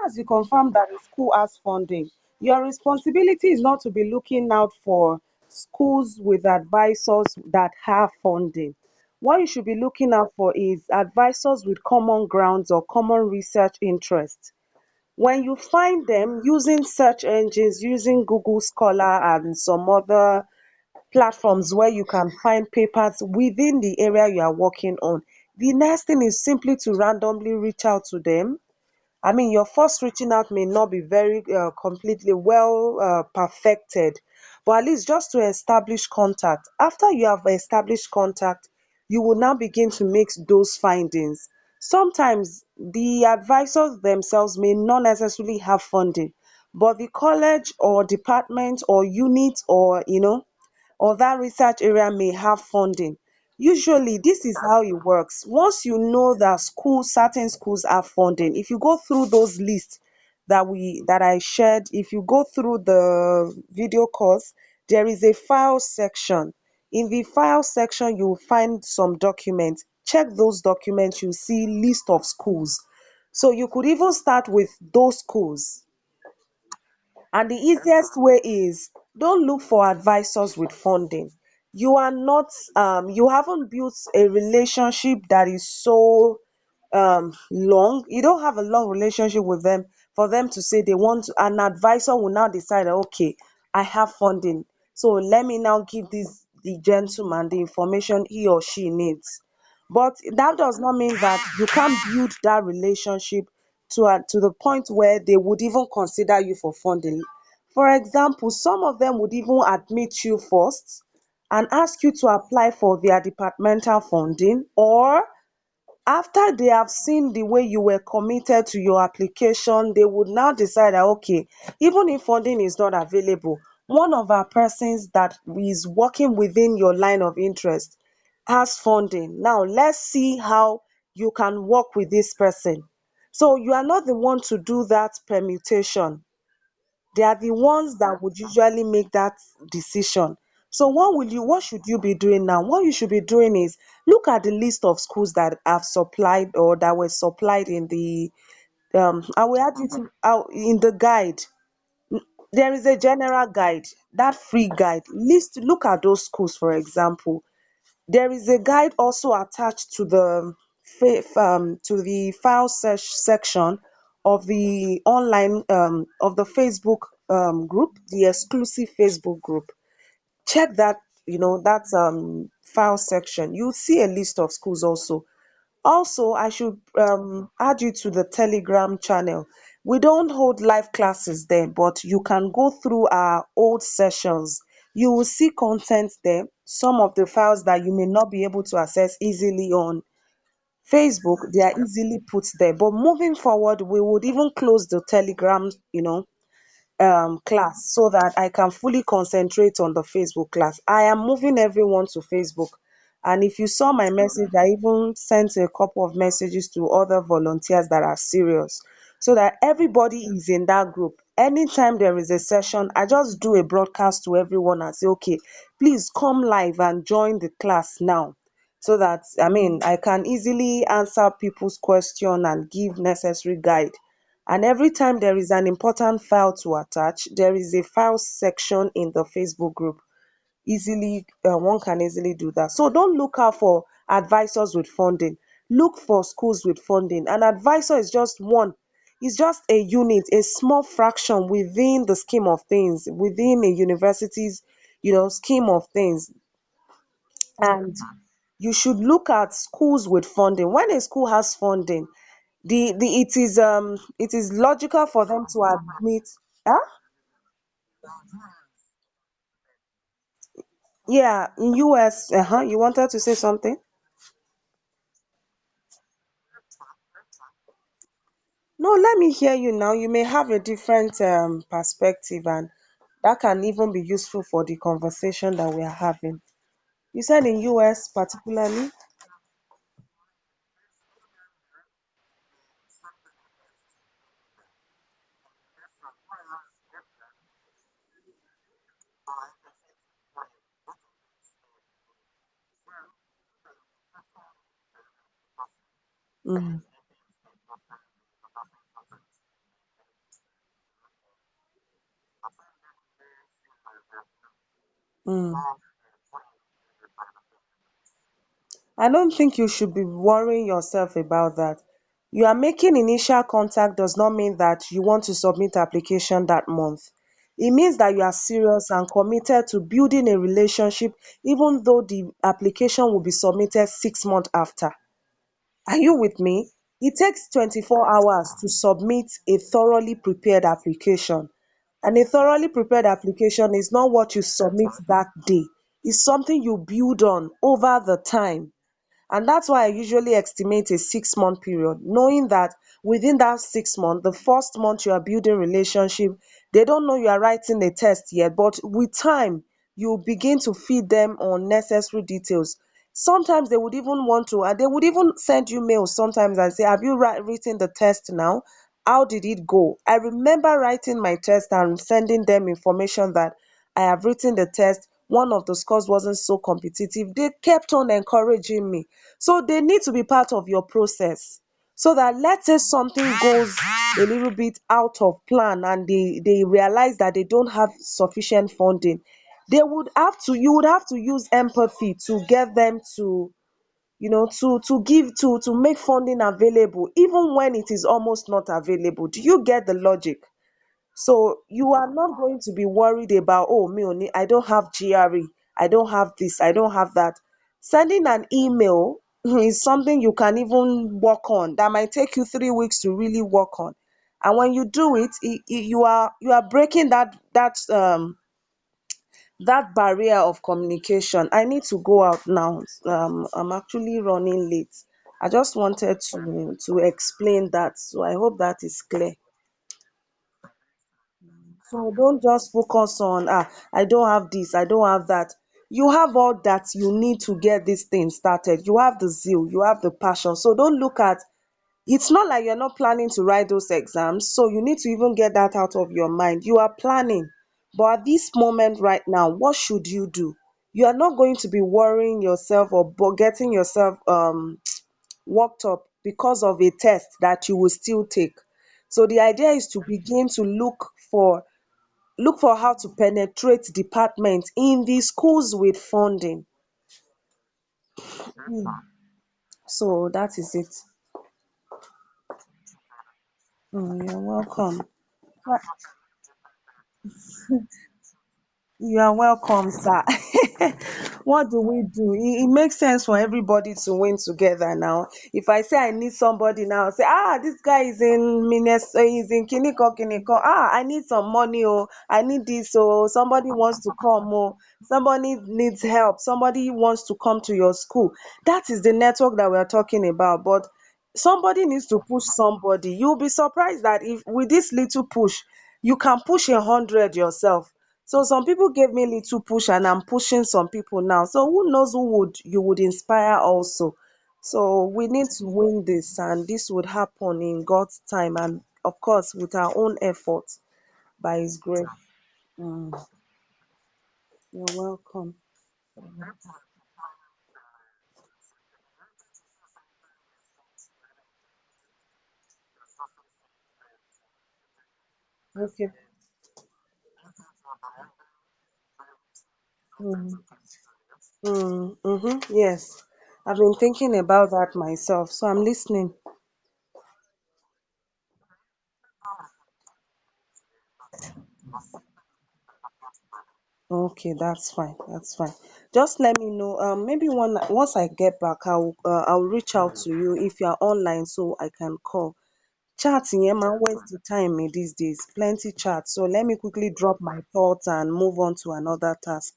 as you confirm that the school has funding, your responsibility is not to be looking out for schools with advisors that have funding. What you should be looking out for is advisors with common grounds or common research interests. When you find them using search engines, using Google Scholar and some other platforms where you can find papers within the area you are working on, the next thing is simply to randomly reach out to them. I mean, your first reaching out may not be very completely well perfected, but at least just to establish contact. After you have established contact, you will now begin to make those findings. Sometimes the advisors themselves may not necessarily have funding, but the college or department or unit or or that research area may have funding. Usually, this is how it works. Once you know that certain schools have funding, if you go through those lists that I shared, if you go through the video course, there is a file section. In the file section, you will find some documents. Check those documents, you see list of schools. So you could even start with those schools, and the easiest way is, don't look for advisors with funding. You are not, you haven't built a relationship that is so long. You don't have a long relationship with them for them to say they want to, an advisor will now decide, okay, I have funding. So let me now give this the gentleman the information he or she needs. But that does not mean that you can't build that relationship to the point where they would even consider you for funding. For example, some of them would even admit you first and ask you to apply for their departmental funding, or after they have seen the way you were committed to your application, they would now decide that, okay, even if funding is not available, one of our persons that is working within your line of interest has funding. Now let's see how you can work with this person. So you are not the one to do that permutation. They are the ones that would usually make that decision. So what should you be doing now? What you should be doing is look at the list of schools that have supplied or that were supplied in the I will add you to in the guide. There is a general guide, that free guide. Look at those schools, for example. There is a guide also attached to the file section of the online of the Facebook group, the exclusive Facebook group. Check that, that file section. You'll see a list of schools also. Also, I should add you to the Telegram channel. We don't hold live classes there, but you can go through our old sessions. You will see content there, some of the files that you may not be able to access easily on Facebook, they are easily put there. But moving forward, we would even close the Telegram, class so that I can fully concentrate on the Facebook class. I am moving everyone to Facebook. And if you saw my message, I even sent a couple of messages to other volunteers that are serious so that everybody is in that group. Anytime there is a session, I just do a broadcast to everyone and say, okay, please come live and join the class now, so that I can easily answer people's question and give necessary guide. And every time there is an important file to attach, there is a file section in the Facebook group. Easily, one can easily do that. So don't look out for advisors with funding. Look for schools with funding. An advisor is just one. It's just a unit, a small fraction within the scheme of things, within a university's, scheme of things. And you should look at schools with funding. When a school has funding, the it is logical for them to admit. Huh? Yeah, in US. You wanted to say something? No, let me hear you now. You may have a different perspective, and that can even be useful for the conversation that we are having. You said in US particularly. Mm, Mm. I don't think you should be worrying yourself about that. You are making initial contact does not mean that you want to submit application that month. It means that you are serious and committed to building a relationship, even though the application will be submitted 6 months after. Are you with me? It takes 24 hours to submit a thoroughly prepared application. And a thoroughly prepared application is not what you submit that day, it's something you build on over the time. And that's why I usually estimate a 6 month period, knowing that within that 6 months, the first month you are building relationship, they don't know you are writing a test yet, but with time, you begin to feed them unnecessary details. Sometimes they would even want to, and they would even send you mails sometimes and say, have you written the test now? How did it go? I remember writing my test and sending them information that I have written the test. One of the scores wasn't so competitive. They kept on encouraging me. So they need to be part of your process. So that let's say something goes a little bit out of plan and they realize that they don't have sufficient funding, you would have to use empathy to get them to, to make funding available even when it is almost not available. Do you get the logic? So you are not going to be worried about, oh, me only, I don't have GRE, I don't have this, I don't have that. Sending an email is something you can even work on. That might take you 3 weeks to really work on. And when you do it, you are breaking that barrier of communication. I need to go out now. I'm actually running late. I just wanted to explain that. So I hope that is clear. So don't just focus on, I don't have this, I don't have that. You have all that you need to get this thing started. You have the zeal, you have the passion. So don't look at, it's not like you're not planning to write those exams. So you need to even get that out of your mind. You are planning. But at this moment right now, what should you do? You are not going to be worrying yourself or getting yourself worked up because of a test that you will still take. So the idea is to begin to look for how to penetrate departments in the schools with funding. So that is it. You're welcome. Right. You are welcome, sir. What do we do? It makes sense for everybody to win together now. If I say I need somebody now, say, this guy is in Minnesota, he's in Kiniko, Kiniko. I need some money, oh, I need this, oh, somebody wants to come, oh, somebody needs help, somebody wants to come to your school. That is the network that we're talking about. But somebody needs to push somebody. You'll be surprised that if with this little push, you can push 100 yourself. So some people gave me little push and I'm pushing some people now. So who knows who would you would inspire also. So we need to win this and this would happen in God's time and of course with our own effort by his grace. Mm, you're welcome. Okay. Mm, yes. I've been thinking about that myself. So I'm listening. Okay, that's fine. That's fine. Just let me know. Maybe once I get back, I'll reach out to you if you're online so I can call. Chatting, yeah, man, waste the time these days. Plenty chat. So let me quickly drop my thoughts and move on to another task.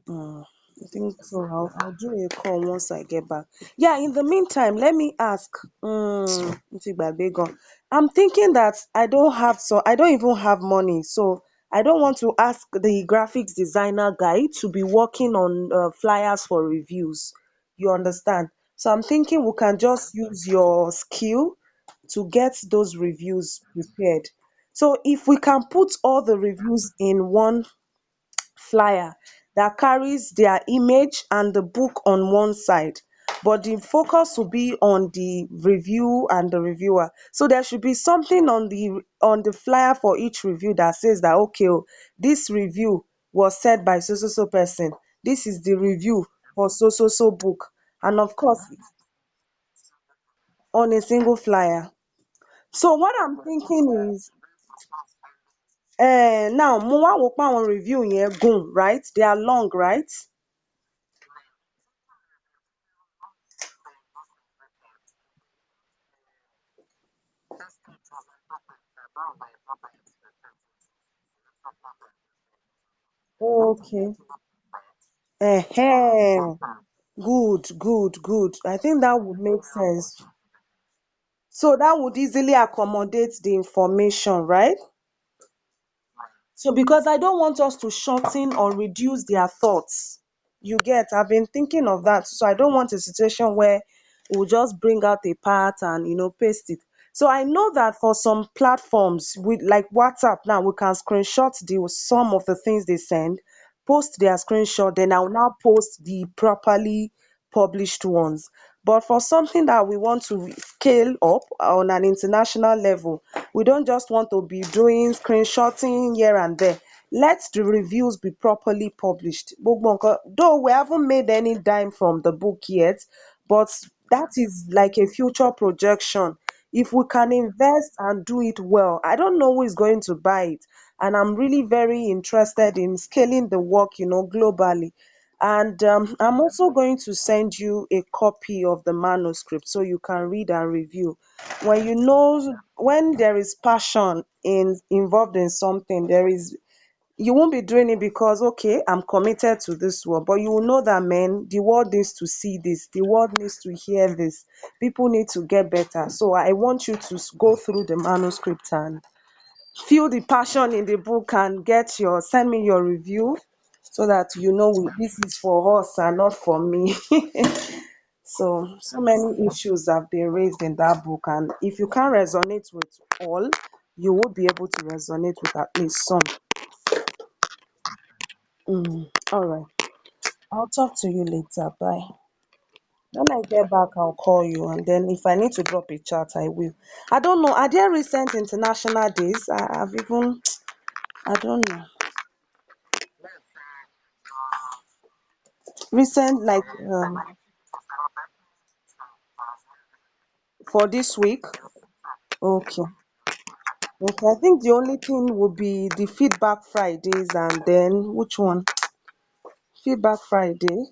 Mm, I think so. I'll do a call once I get back. Yeah, in the meantime, let me ask. Ntí gbàgbé gan. I'm thinking that I don't even have money. So I don't want to ask the graphics designer guy to be working on flyers for reviews. You understand? So I'm thinking we can just use your skill to get those reviews prepared. So if we can put all the reviews in one flyer that carries their image and the book on one side, but the focus will be on the review and the reviewer. So there should be something on the flyer for each review that says that, okay, oh, this review was said by so so so person. This is the review for so so so book. And of course, on a single flyer. So what I'm thinking is, now mo wá wò pé àwọn review yẹn gùn, right? They are long, right? Okay. Good, good, good. I think that would make sense. So that would easily accommodate the information, right? So because I don't want us to shorten or reduce their thoughts. You get, I've been thinking of that. So I don't want a situation where we'll just bring out a part and paste it. So I know that for some platforms with like WhatsApp now, we can screenshot the some of the things they send, post their screenshot, then I'll now post the properly published ones. But for something that we want to scale up on an international level, we don't just want to be doing screenshotting here and there. Let the reviews be properly published. Gbogbo nǹkan- Though we haven't made any dime from the book yet, but that is like a future projection. If we can invest and do it well, I don't know who is going to buy it. And I'm really very interested in scaling the work, globally. And I'm also going to send you a copy of the manuscript so you can read and review. When there is passion involved in something, you won't be doing it because, okay, I'm committed to this work, but you will know that, man, the world needs to see this, the world needs to hear this, people need to get better. So I want you to go through the manuscript and feel the passion in the book and send me your review so that this is for us and not for me. So many issues have been raised in that book, and if you can't resonate with all, you will be able to resonate with at least some. All right. I'll talk to you later. Bye. When I get back, I'll call you, and then if I need to drop a chat, I will. I don't know. Are there recent international days? I don't know. Recent, like for this week? Okay. Okay. I think the only thing would be the feedback Fridays, and then which one? Feedback Friday.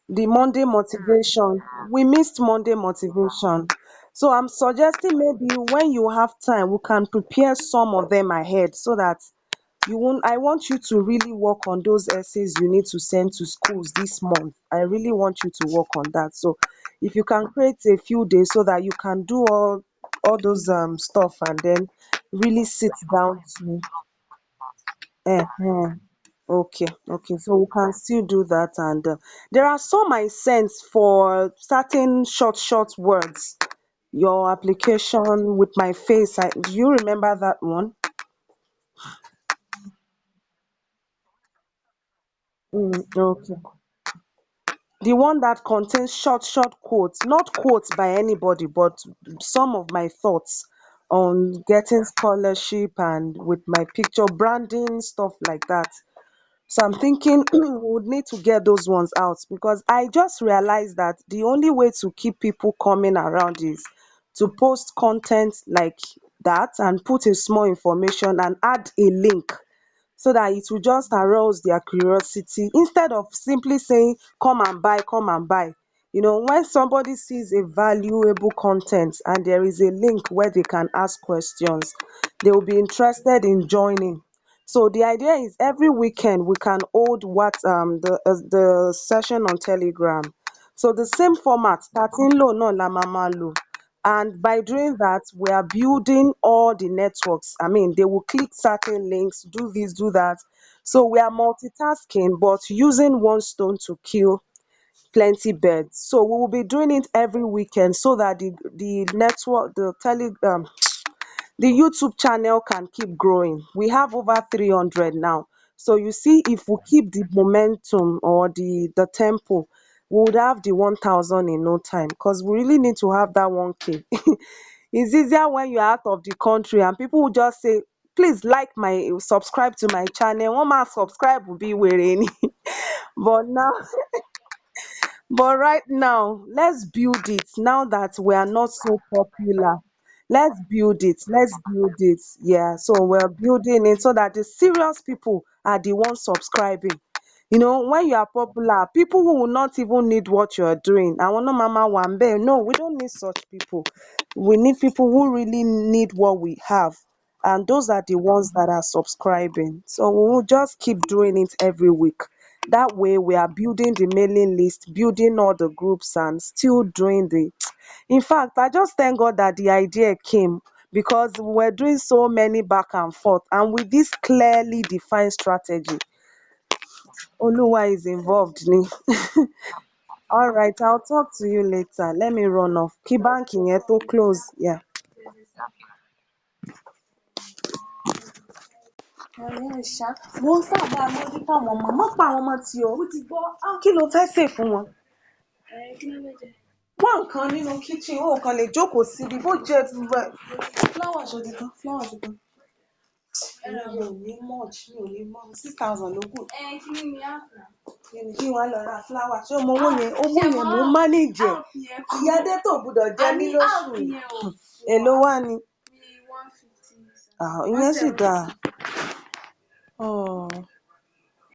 The Monday motivation. We missed Monday motivation. So I'm suggesting maybe when you have time, we can prepare some of them ahead so that you won't I want you to really work on those essays you need to send to schools this month. I really want you to work on that. So if you can create a few days so that you can do all those stuff and then really sit down to okay, okay. So we can still do that, and there are some I sent for certain short words. Your application with my face. Do you remember that one? Okay. The one that contains short quotes, not quotes by anybody, but some of my thoughts on getting scholarship and with my picture branding, stuff like that. So I'm thinking we would need to get those ones out because I just realized that the only way to keep people coming around is to post content like that and put a small information and add a link so that it will just arouse their curiosity instead of simply saying come and buy, come and buy. When somebody sees a valuable content and there is a link where they can ask questions, they will be interested in joining. So the idea is every weekend we can hold the session on Telegram. So the same format, starting low, no la mama low. And by doing that, we are building all the networks. I mean, they will click certain links, do this, do that. So we are multitasking, but using one stone to kill plenty birds. So we will be doing it every weekend so that the network, the YouTube channel can keep growing. We have over 300 now. So you see, if we keep the momentum or the tempo, we would have the 1,000 in no time, because we really need to have that 1K. It's easier when you're out of the country and people will just say, please like my, subscribe to my channel. One man subscribe will be wearing. But now, but right now, let's build it. Now that we are not so popular, let's build it. Let's build it. Yeah. So we're building it so that the serious people are the ones subscribing. When you are popular, people who will not even need what you are doing. I want no mama wambe. No, we don't need such people. We need people who really need what we have. And those are the ones that are subscribing. So we will just keep doing it every week. That way we are building the mailing list, building all the groups, and still doing the in fact, I just thank God that the idea came, because we're doing so many back and forth, and with this clearly defined strategy, Oluwa is involved ni. All right, I'll talk to you later. Let me run off. Kí báǹkì yẹn tó close. Yeah. Ọ̀rẹ́ ẹ̀ ṣá, wọ́n sábà mójútó àwọn ọmọ. Má pa àwọn ọmọ tí o ti gbọ́. Kí ló fẹ́ sè fún wọn? Wá nǹkan nínú kitchen, ó kàn lè jókòó síbi bó jẹ́ flower ṣo ti tán, flower ti tán. Mi ò ní much, mi ò ní much, 6,000 ló kù. Kí wọ́n lọ ra flower. Ṣé o mọ owó yẹn? Owó yẹn mò ń manage ẹ̀. Ìyá Adé tó gbúdọ̀ jẹ mí lóṣù yìí. Èló wá ni? Ìyẹn sì dáa.